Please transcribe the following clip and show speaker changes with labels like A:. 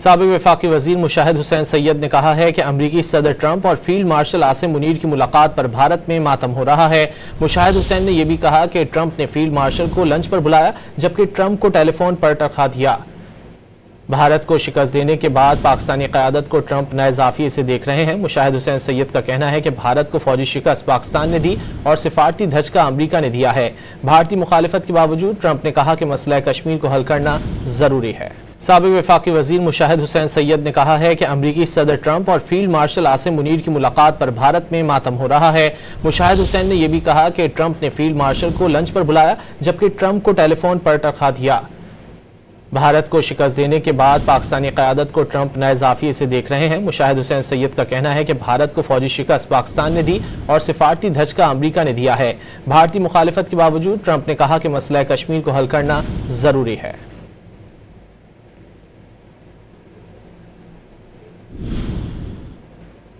A: साबिक वफाकी वजीर मुशाहिद हुसैन सैयद ने कहा है कि अमरीकी सदर ट्रंप और फील्ड मार्शल आसिम मुनीर की मुलाकात पर भारत में मातम हो रहा है। मुशाहिद हुसैन ने यह भी कहा कि ट्रंप ने फील्ड मार्शल को लंच पर बुलाया जबकि ट्रंप को टेलीफोन पर टरखा दिया। भारत को शिकस्त देने के बाद पाकिस्तानी क़यादत को ट्रंप नए ज़ाविये से देख रहे हैं। मुशाहिद हुसैन सैयद का कहना है कि भारत को फौजी शिकस्त पाकिस्तान ने दी और सिफारती धचका अमरीका ने दिया है। भारतीय मुखालिफत के बावजूद ट्रंप ने कहा कि मसला कश्मीर को हल करना जरूरी है। साबिक वफाकी वजीर मुशाहिद हुसैन सैयद ने कहा है कि अमरीकी सदर ट्रंप और फील्ड मार्शल आसिम मुनीर की मुलाकात पर भारत में मातम हो रहा है। मुशाहिद हुसैन ने यह भी कहा कि ट्रंप ने फील्ड मार्शल को लंच पर बुलाया जबकि ट्रंप को टेलीफोन पर टरखा दिया। भारत को शिकस्त देने के बाद पाकिस्तानी क़यादत को ट्रंप नए ज़ाविये से देख रहे हैं। मुशाहिद हुसैन सैयद का कहना है कि भारत को फौजी शिकस्त पाकिस्तान ने दी और सिफारती धचका अमरीका ने दिया है। भारतीय मुखालिफत के बावजूद ट्रंप ने कहा कि मसला कश्मीर को हल करना जरूरी है।